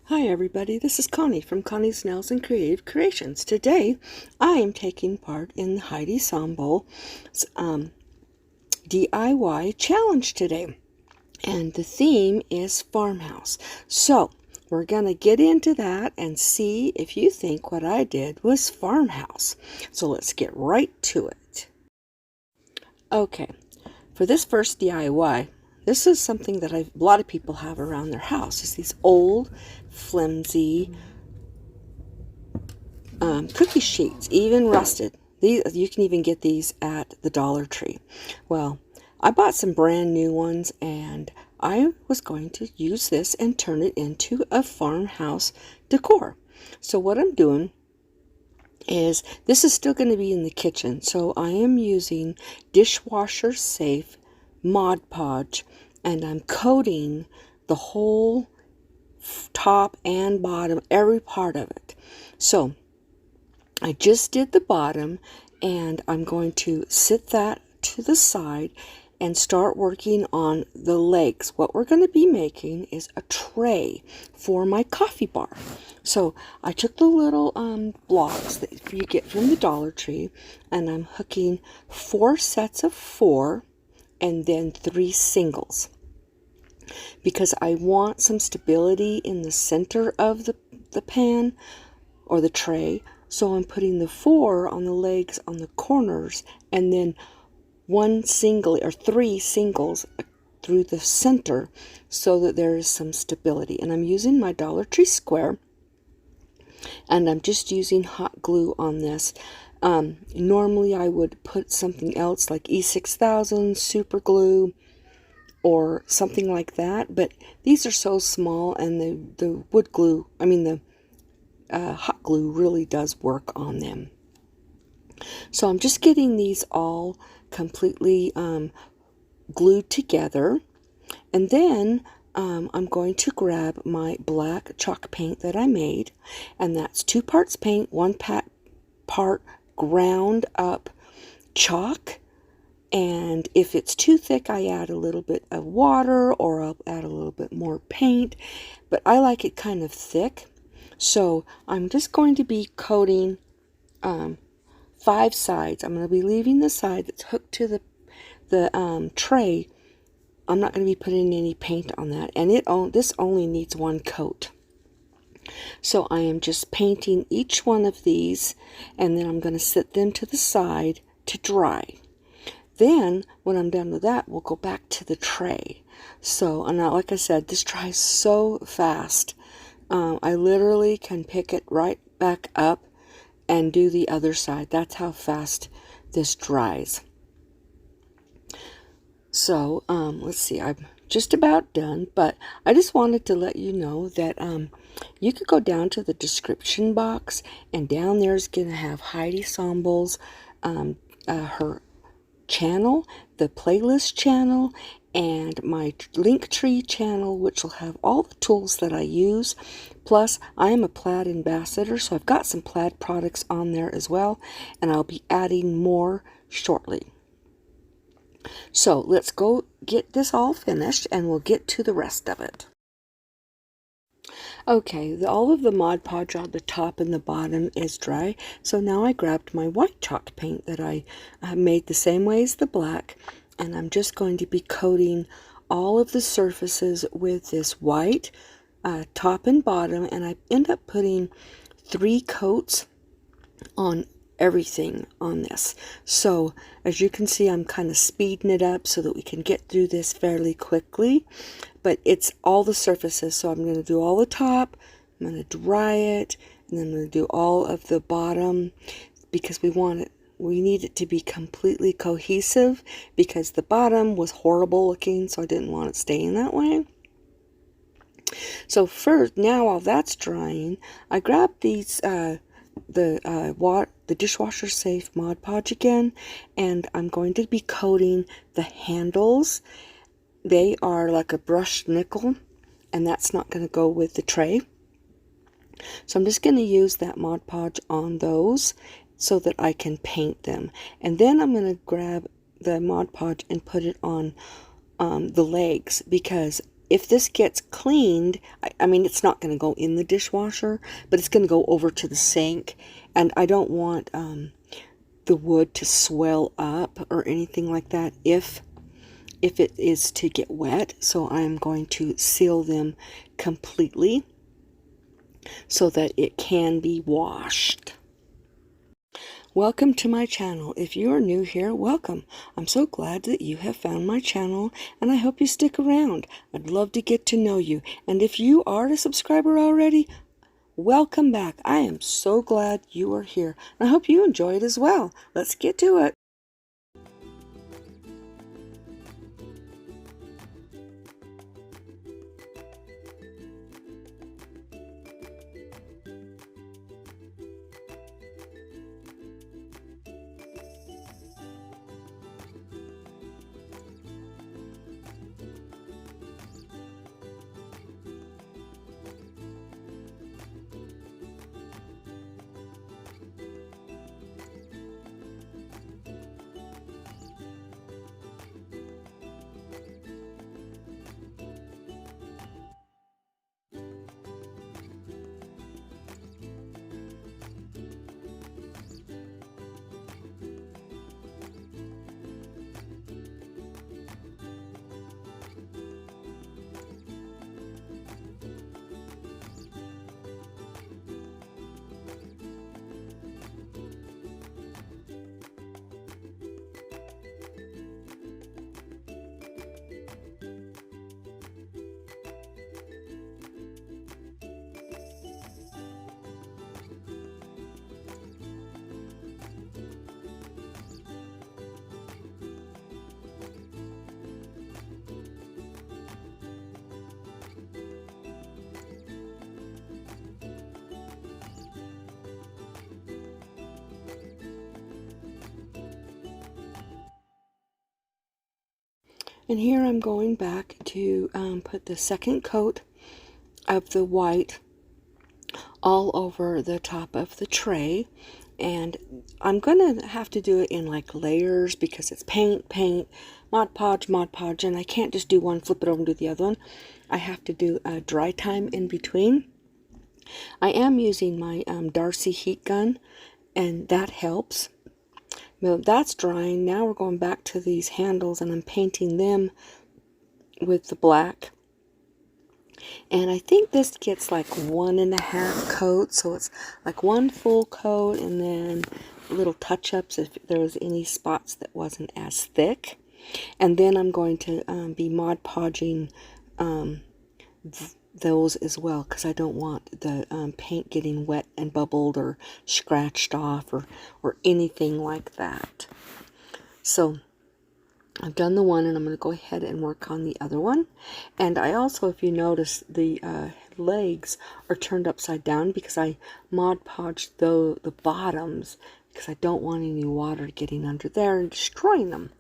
Hi everybody, this is Connie from Connie's Nails and Creative Creations. Today I am taking part in the Heidi Sonboul's DIY challenge today. And the theme is Farmhouse. So we're going to get into that and see if you think what I did was Farmhouse. So let's get right to it. Okay, for this first DIY, this is something that a lot of people have around their house. It's these old, flimsy cookie sheets, even rusted. You can even get these at the Dollar Tree. Well, I bought some brand new ones, and I was going to use this and turn it into a farmhouse decor. So what I'm doing is, this is still going to be in the kitchen, so I am using dishwasher safe Mod Podge, and I'm coating the whole top and bottom, every part of it. So I just did the bottom, and I'm going to sit that to the side and start working on the legs. What we're going to be making is a tray for my coffee bar. So I took the little blocks that you get from the Dollar Tree, and I'm hooking 4 sets of 4 and then 3 singles, because I want some stability in the center of the pan or the tray. So I'm putting the 4 on the legs on the corners, and then 1 single or 3 singles through the center, so that there is some stability. And I'm using my Dollar Tree square, and I'm just using hot glue on this. Normally I would put something else like E6000 super glue or something like that, but these are so small, and the wood glue, the hot glue really does work on them. So I'm just getting these all completely glued together, and then I'm going to grab my black chalk paint that I made, and that's 2 parts paint, 1 part ground up chalk. And if it's too thick, I add a little bit of water, or I'll add a little bit more paint, but I like it kind of thick. So I'm just going to be coating 5 sides. I'm going to be leaving the side that's hooked to the tray. I'm not going to be putting any paint on that, and this only needs 1 coat. So I am just painting each one of these, and then I'm going to set them to the side to dry. Then when I'm done with that, we'll go back to the tray. So, and now, like I said, this dries so fast. I literally can pick it right back up and do the other side. That's how fast this dries. So let's see, I'm just about done, but I just wanted to let you know that you could go down to the description box, and down there is going to have Heidi Sonboul's her channel, the playlist channel, and my Linktree channel, which will have all the tools that I use. Plus, I am a Plaid ambassador, so I've got some Plaid products on there as well, and I'll be adding more shortly. So let's go get this all finished, and we'll get to the rest of it. Okay, all of the Mod Podge on the top and the bottom is dry, so now I grabbed my white chalk paint that I made the same way as the black, and I'm just going to be coating all of the surfaces with this white top and bottom, and I end up putting 3 coats on everything on this. So as you can see, I'm kind of speeding it up so that we can get through this fairly quickly, but it's all the surfaces. So I'm going to do all the top, I'm going to dry it, and then I'm going to do all of the bottom, because we need it to be completely cohesive, because the bottom was horrible looking, so I didn't want it staying that way. So first, now while that's drying, I grabbed these the dishwasher safe Mod Podge again, and I'm going to be coating the handles. They are like a brushed nickel, and that's not going to go with the tray. So I'm just going to use that Mod Podge on those so that I can paint them, and then I'm going to grab the Mod Podge and put it on the legs, because if this gets cleaned, I mean, it's not going to go in the dishwasher, but it's going to go over to the sink, and I don't want the wood to swell up or anything like that if it is to get wet. So I'm going to seal them completely so that it can be washed. Welcome to my channel. If you are new here, welcome. I'm so glad that you have found my channel, and I hope you stick around. I'd love to get to know you. And if you are a subscriber already, welcome back. I am so glad you are here. And I hope you enjoy it as well. Let's get to it. And here I'm going back to put the second coat of the white all over the top of the tray. And I'm going to have to do it in like layers because it's paint, Mod Podge, and I can't just do one, flip it over and do the other one. I have to do a dry time in between. I am using my Darcy heat gun, and that helps. Well, that's drying. Now we're going back to these handles, and I'm painting them with the black. And I think this gets like 1.5 coats, so it's like one full coat and then little touch-ups if there was any spots that wasn't as thick. And then I'm going to be Mod Podging those as well, because I don't want the paint getting wet and bubbled or scratched off or anything like that. So I've done the one, and I'm going to go ahead and work on the other one. And I also, if you notice, the legs are turned upside down because I Mod Podged the bottoms because I don't want any water getting under there and destroying them.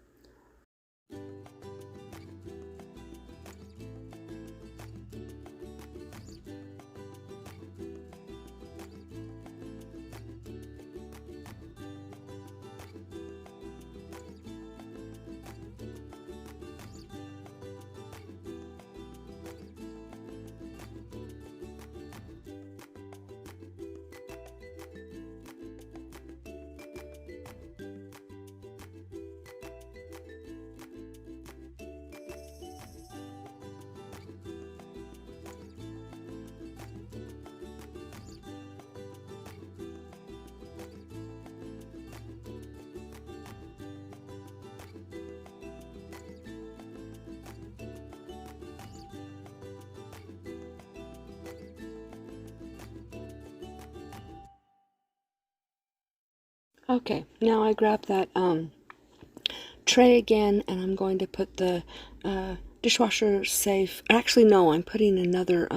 Okay, now I grab that tray again, and I'm going to put the dishwasher safe. Actually, no, I'm putting another,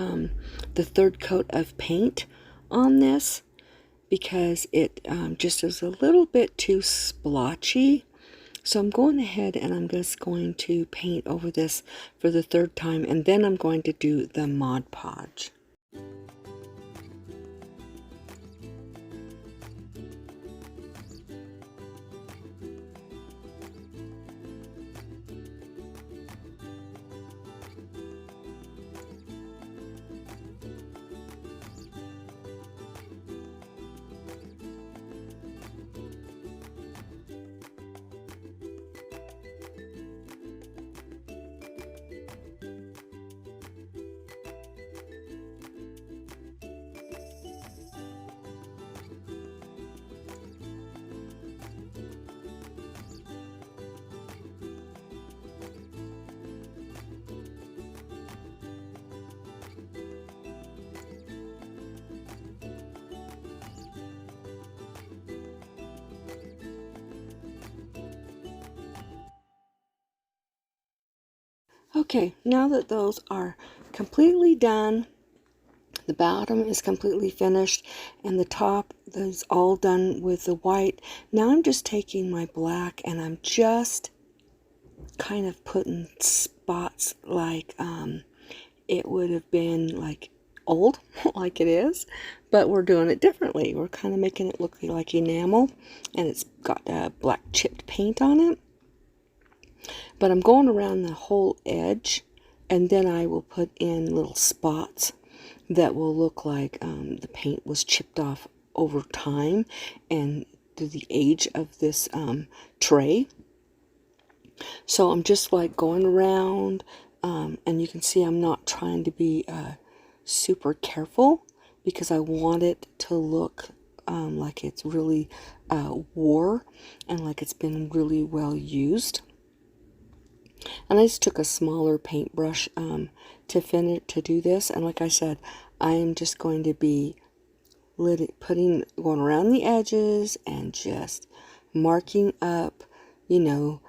the third coat of paint on this because it just is a little bit too splotchy. So I'm going ahead and I'm just going to paint over this for the third time, and then I'm going to do the Mod Podge. Okay, now that those are completely done, the bottom is completely finished, and the top is all done with the white. Now I'm just taking my black and I'm just kind of putting spots like it would have been like old, like it is, but we're doing it differently. We're kind of making it look like enamel, and it's got black chipped paint on it. But I'm going around the whole edge, and then I will put in little spots that will look like the paint was chipped off over time and through the age of this tray. So I'm just like going around, and you can see I'm not trying to be super careful because I want it to look like it's really wore and like it's been really well used. And I just took a smaller paintbrush to do this, and like I said, I am just going to be going around the edges and just marking up, you know,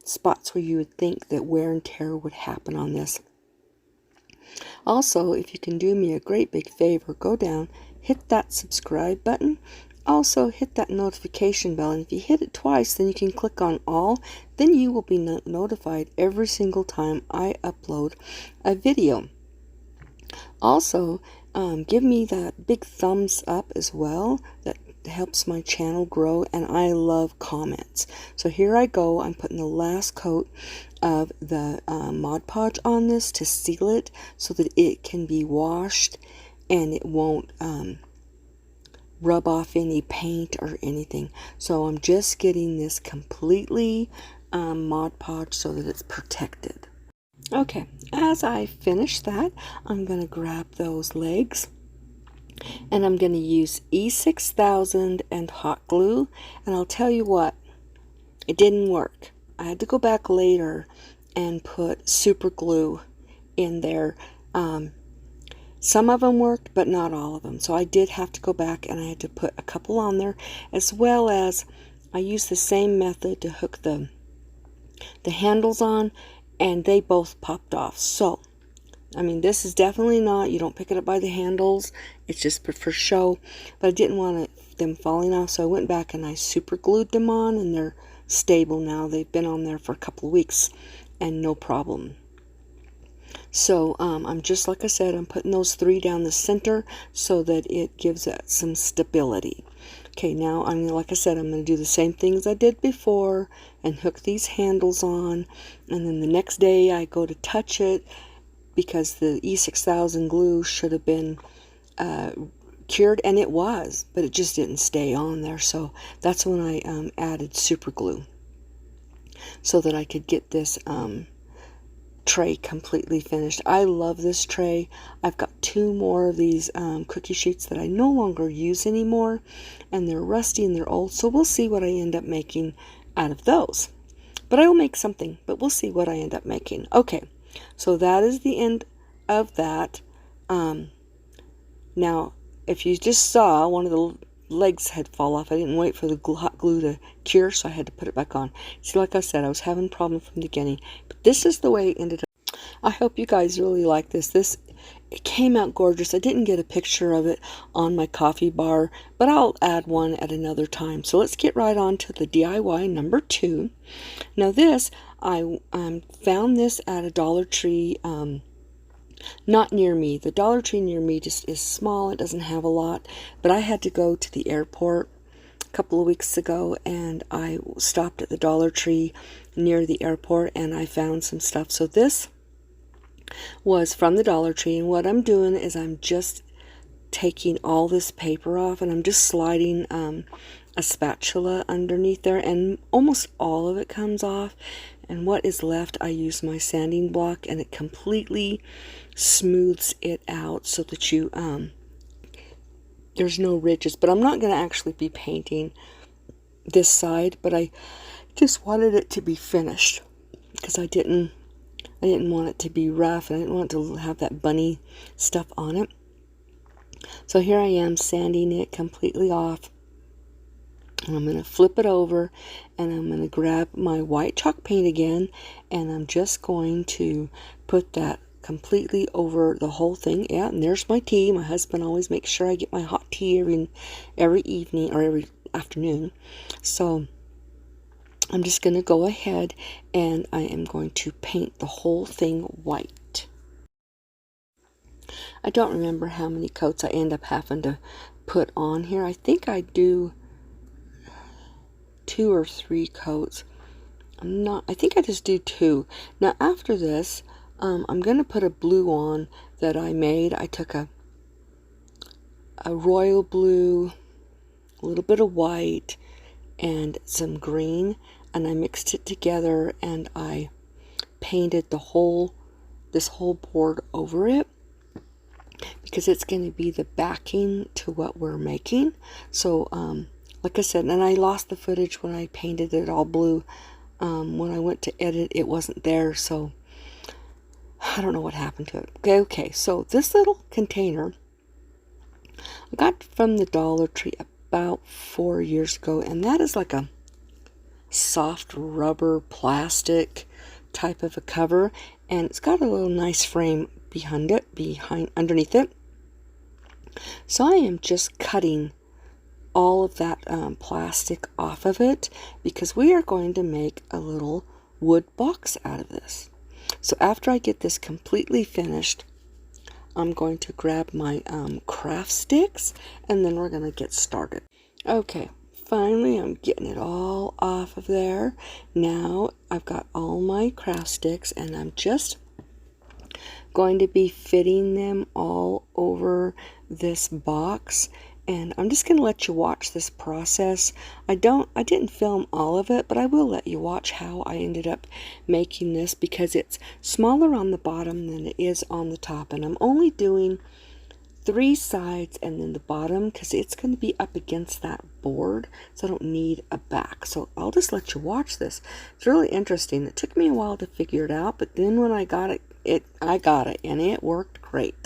spots where you would think that wear and tear would happen on this. Also, if you can do me a great big favor, go down, hit that subscribe button. Also, hit that notification bell, and if you hit it twice, then you can click on all. Then you will be notified every single time I upload a video. Also, give me that big thumbs up as well. That helps my channel grow, and I love comments. So here I go. I'm putting the last coat of the Mod Podge on this to seal it so that it can be washed and it won't rub off any paint or anything. So I'm just getting this completely Mod Podge so that it's protected. Okay, as I finish that, I'm going to grab those legs and I'm going to use E6000 and hot glue, and I'll tell you what, it didn't work. I had to go back later and put super glue in there. Some of them worked, but not all of them. So I did have to go back and I had to put a couple on there, as well as I used the same method to hook the handles on, and they both popped off. So, I mean, this is definitely not, you don't pick it up by the handles. It's just for show. But I didn't want them falling off, so I went back and I super glued them on, and they're stable now. They've been on there for a couple of weeks and no problem. So I'm just like I said, I'm putting those 3 down the center so that it gives it some stability. Okay, now like I said, I'm going to do the same thing as I did before and hook these handles on, and then the next day I go to touch it because the E6000 glue should have been cured, and it was, but it just didn't stay on there. So that's when I added super glue so that I could get this tray completely finished. I love this tray. I've got 2 more of these cookie sheets that I no longer use anymore, and they're rusty and they're old, so we'll see what I end up making out of those. But I will make something, but we'll see what I end up making. Okay, so that is the end of that. Now, if you just saw, one of the legs had fall off. I didn't wait for the hot glue to cure, so I had to put it back on. See, like I said, I was having problems from the beginning, but this is the way it ended up. I hope you guys really like this. It came out gorgeous. I didn't get a picture of it on my coffee bar, but I'll add one at another time. So let's get right on to the DIY number 2. Now this, I found this at a Dollar Tree, not near me. The Dollar Tree near me just is small. It doesn't have a lot, but I had to go to the airport a couple of weeks ago, and I stopped at the Dollar Tree near the airport and I found some stuff. So this was from the Dollar Tree, and what I'm doing is I'm just taking all this paper off and I'm just sliding a spatula underneath there, and almost all of it comes off, and what is left I use my sanding block and it completely smooths it out so that you there's no ridges. But I'm not going to actually be painting this side, but I just wanted it to be finished because I didn't want it to be rough, and I didn't want it to have that bunny stuff on it. So here I am sanding it completely off, And I'm going to flip it over, and I'm going to grab my white chalk paint again, and I'm just going to put that completely over the whole thing. Yeah, and there's my tea. My husband always makes sure I get my hot tea every evening or every afternoon. So I'm just going to go ahead and I am going to paint the whole thing white. I don't remember how many coats I end up having to put on here. I think I do 2 or 3 coats. I think I just do 2. Now after this, I'm going to put a blue on that I made. I took a royal blue, a little bit of white, and some green, and I mixed it together, and I painted this whole board over it, because it's going to be the backing to what we're making. So like I said, and I lost the footage when I painted it all blue. When I went to edit, it wasn't there, so I don't know what happened to it. Okay, so this little container I got from the Dollar Tree about 4 years ago, and that is like a soft rubber plastic type of a cover, and it's got a little nice frame underneath it. So I am just cutting all of that plastic off of it, because we are going to make a little wood box out of this. So after I get this completely finished, I'm going to grab my craft sticks, and then we're going to get started. Okay, finally I'm getting it all off of there. Now I've got all my craft sticks, and I'm just going to be fitting them all over this box, and I'm just going to let you watch this process. I didn't film all of it, but I will let you watch how I ended up making this, because it's smaller on the bottom than it is on the top, and I'm only doing 3 sides and then the bottom, because it's going to be up against that board, so I don't need a back. So I'll just let you watch this. It's really interesting. It took me a while to figure it out, but then when I got it, I got it, and it worked great.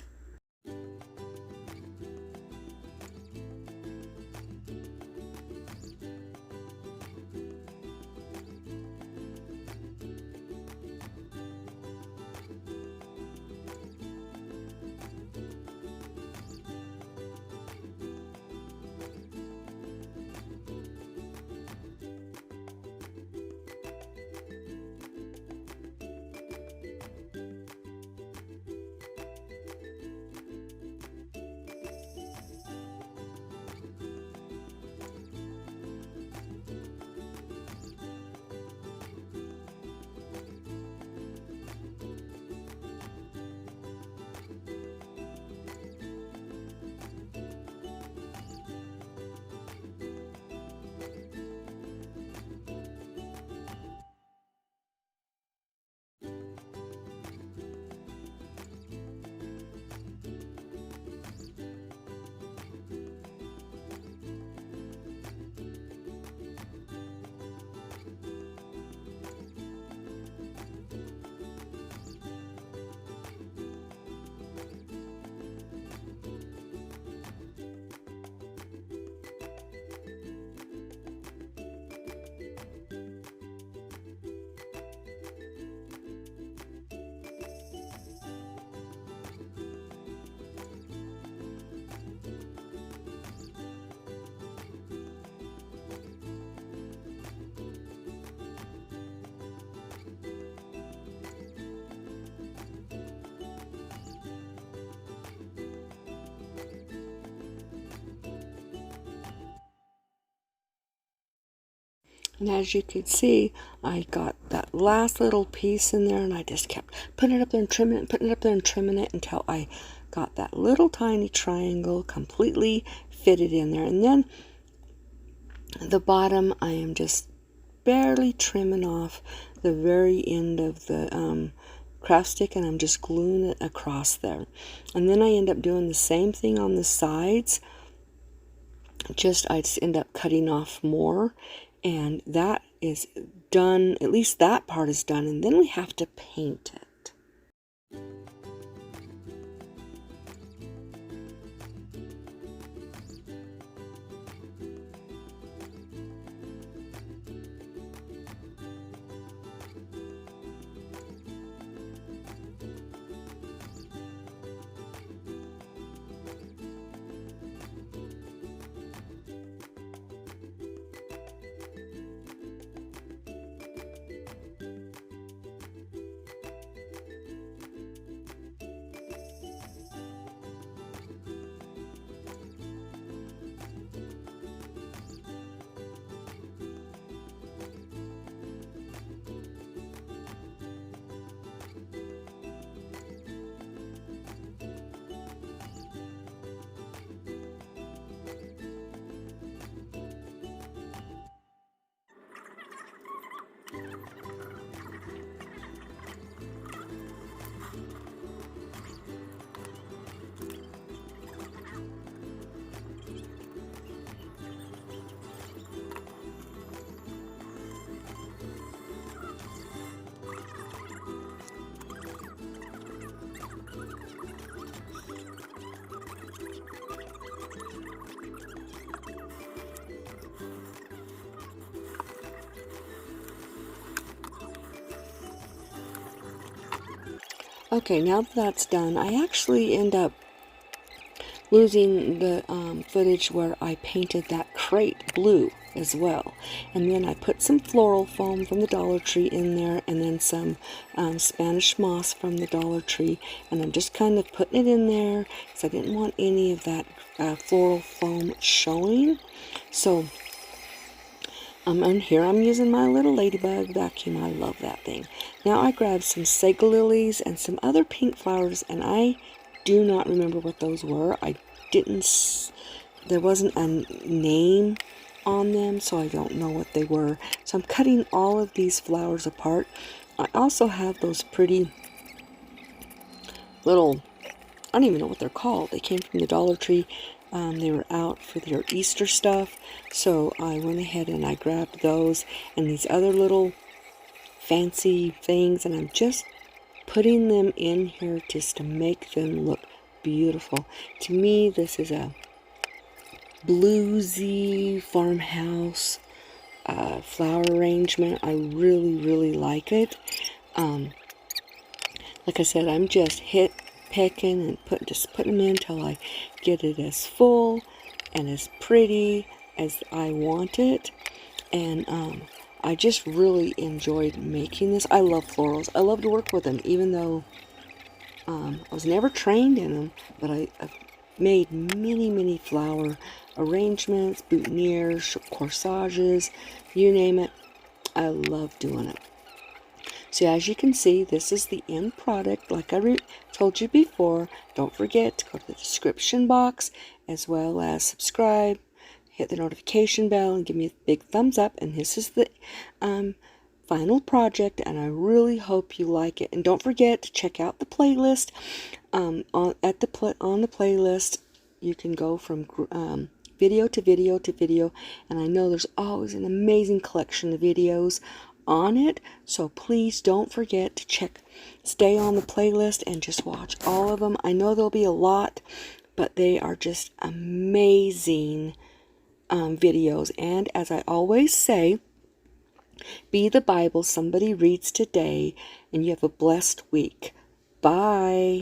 And as you can see, I got that last little piece in there, and I just kept putting it up there and trimming it, and putting it up there and trimming it until I got that little tiny triangle completely fitted in there. And then the bottom, I am just barely trimming off the very end of the craft stick, and I'm just gluing it across there. And then I end up doing the same thing on the sides. I just end up cutting off more, and that is done. At least that part is done, and then we have to paint it. Okay, now that that's done, I actually end up losing the footage where I painted that crate blue as well. And then I put some floral foam from the Dollar Tree in there, and then some Spanish moss from the Dollar Tree. And I'm just kind of putting it in there because I didn't want any of that floral foam showing. So and here I'm using my little ladybug vacuum. I love that thing. Now I grabbed some sega lilies and some other pink flowers, and I do not remember what those were. There wasn't a name on them, so I don't know what they were. So I'm cutting all of these flowers apart. I also have those pretty little, I don't even know what they're called. They came from the Dollar Tree. They were out for their Easter stuff, so I went ahead and I grabbed those and these other little fancy things, and I'm just putting them in here just to make them look beautiful. To me, this is a bluesy farmhouse flower arrangement. I really, really like it. Like I said, I'm just pecking and just putting them in until I get it as full and as pretty as I want it. And I just really enjoyed making this. I love florals. I love to work with them, even though I was never trained in them, but I've made many, many flower arrangements, boutonnieres, corsages, you name it. I love doing it. So as you can see, this is the end product. Like I told you before, don't forget to go to the description box as well as subscribe, hit the notification bell, and give me a big thumbs up. And this is the final project, and I really hope you like it. And don't forget to check out the playlist. On the playlist, you can go from video to video to video, and I know there's always an amazing collection of videos on it, so please don't forget to stay on the playlist and just watch all of them. I know there'll be a lot, but they are just amazing videos. And as I always say, be the Bible somebody reads today, and you have a blessed week. Bye.